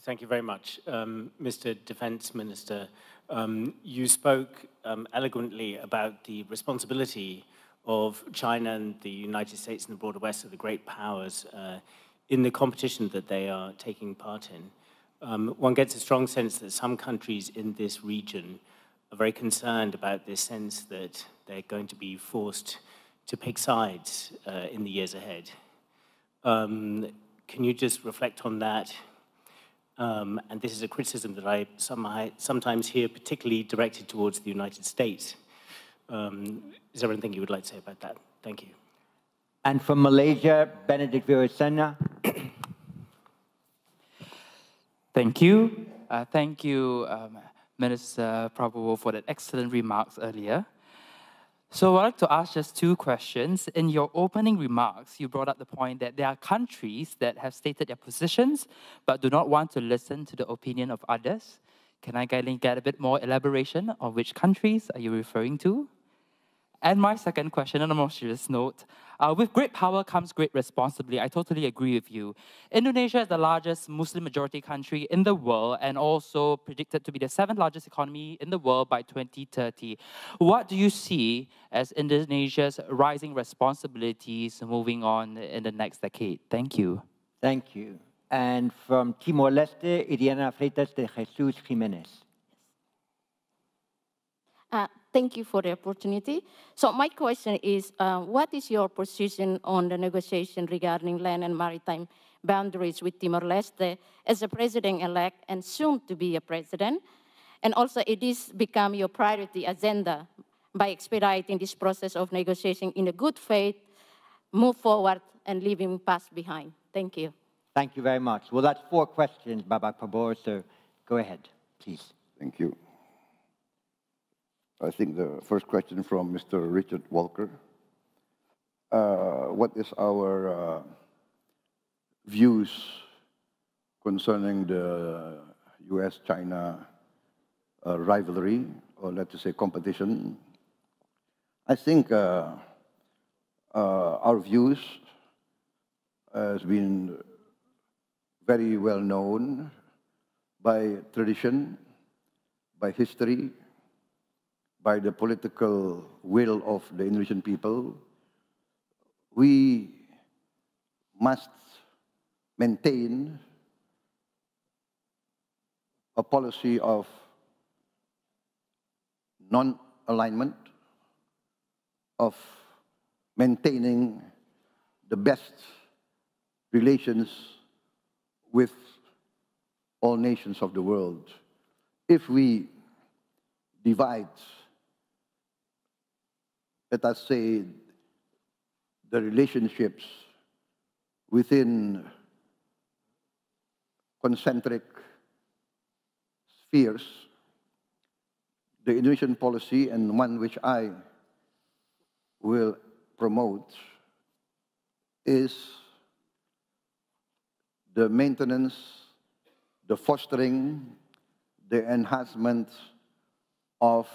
Thank you very much. Mr. Defense Minister, you spoke eloquently about the responsibility of China and the United States and the broader West, of the great powers, in the competition that they are taking part in. One gets a strong sense that some countries in this region are very concerned about this sense that they're going to be forced to pick sides in the years ahead. Can you just reflect on that? And this is a criticism that I sometimes hear, particularly directed towards the United States. Is there anything you would like to say about that? Thank you. And from Malaysia, Benedict Virasena. Thank you. Thank you, Minister Prabowo, for that excellent remarks earlier. So I'd like to ask just two questions. In your opening remarks, you brought up the point that there are countries that have stated their positions, but do not want to listen to the opinion of others. Can I get a bit more elaboration on which countries are you referring to? And my second question, on a more serious note, with great power comes great responsibility. I totally agree with you. Indonesia is the largest Muslim-majority country in the world and also predicted to be the 7th largest economy in the world by 2030. What do you see as Indonesia's rising responsibilities moving on in the next decade? Thank you. Thank you. And from Timor Leste, Iriana Freitas de Jesus Jimenez. Thank you for the opportunity. So my question is, what is your position on the negotiation regarding land and maritime boundaries with Timor Leste as a president-elect and soon to be a president? And also, it is become your priority agenda by expediting this process of negotiation in a good faith, move forward and leaving past behind. Thank you. Thank you very much. Well, that's 4 questions, Babak Prabowo, so go ahead, please. Thank you. I think the first question from Mr. Richard Walker. What is our views concerning the US-China rivalry, or let's say competition? I think our views has been very well known by tradition, by history, by the political will of the Indonesian people. We must maintain a policy of non-alignment, of maintaining the best relations with all nations of the world. If we divide, let us say, the relationships within concentric spheres, the Indonesian policy, and one which I will promote, is the maintenance, the fostering, the enhancement of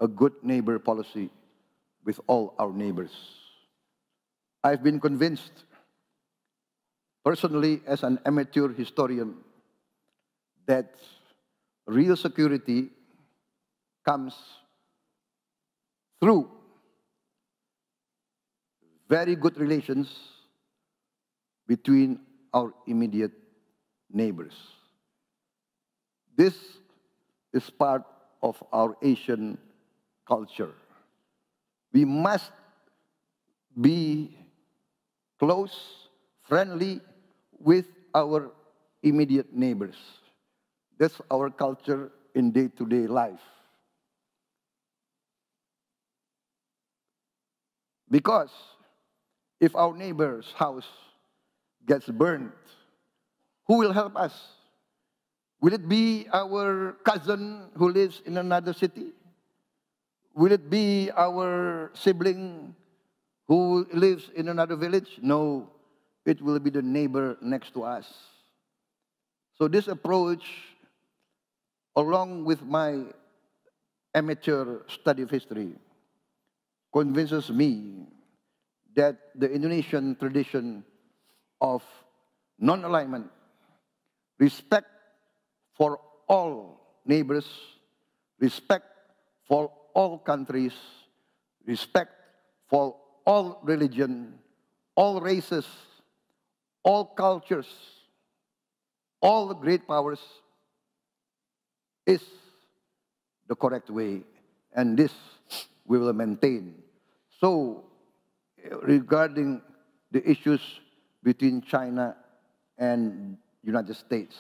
a good neighbor policy with all our neighbors. I've been convinced, personally as an amateur historian, that real security comes through very good relations between our immediate neighbors. This is part of our Asian culture. We must be close, friendly with our immediate neighbors. That's our culture in day-to-day life. Because if our neighbor's house gets burned, who will help us? Will it be our cousin who lives in another city? Will it be our sibling who lives in another village? No, it will be the neighbor next to us. So this approach, along with my amateur study of history, convinces me that the Indonesian tradition of non-alignment, respect for all neighbors, respect for all countries, respect for all religion, all races, all cultures, all the great powers is the correct way, and this we will maintain. So, regarding the issues between China and United States,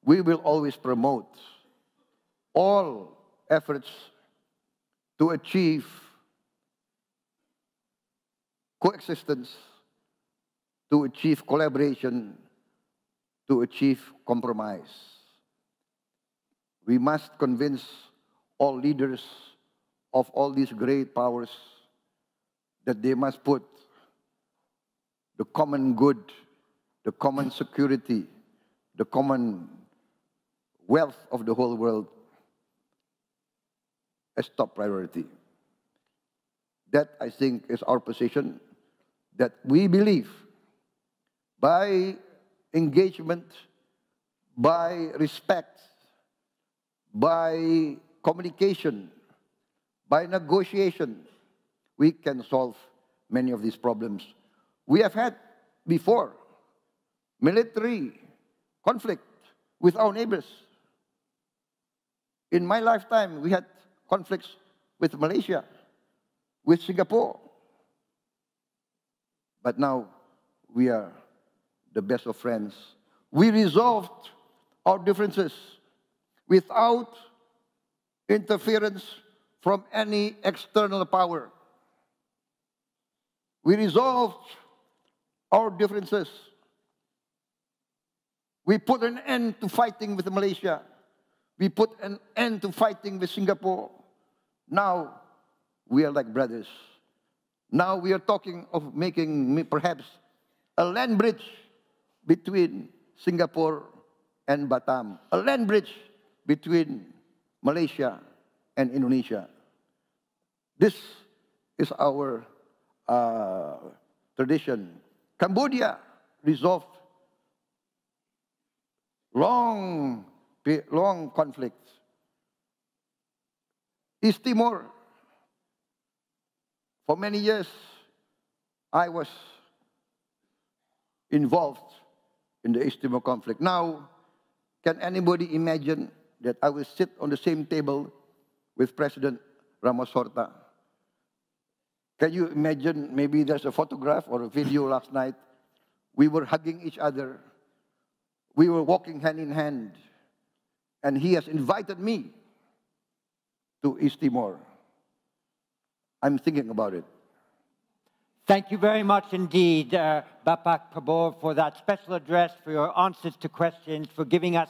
we will always promote all efforts to achieve coexistence, to achieve collaboration, to achieve compromise. We must convince all leaders of all these great powers that they must put the common good, the common security, the common wealth of the whole world as top priority. That, I think, is our position, that we believe by engagement, by respect, by communication, by negotiation, we can solve many of these problems. We have had before military conflict with our neighbors. In my lifetime, we had conflicts with Malaysia, with Singapore. But now we are the best of friends. We resolved our differences without interference from any external power. We resolved our differences. We put an end to fighting with Malaysia. We put an end to fighting with Singapore. Now we are like brothers. Now we are talking of making perhaps a land bridge between Singapore and Batam, a land bridge between Malaysia and Indonesia. This is our tradition. Cambodia resolved long conflicts. East Timor, for many years, I was involved in the East Timor conflict. Now, can anybody imagine that I will sit on the same table with President Ramos Horta? Can you imagine, maybe there's a photograph or a video last night, we were hugging each other, we were walking hand in hand, and he has invited me to East Timor. I'm thinking about it. Thank you very much indeed, Bapak Prabowo, for that special address, for your answers to questions, for giving us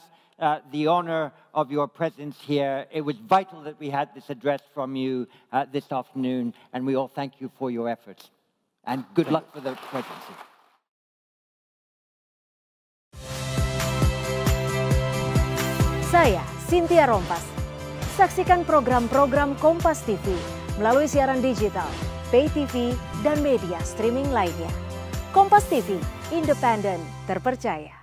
the honor of your presence here. It was vital that we had this address from you this afternoon, and we all thank you for your efforts. And good luck for the presidency. Saya, Cynthia Rompas. Saksikan program-program Kompas TV melalui siaran digital, pay TV, dan media streaming lainnya. Kompas TV, independen, terpercaya.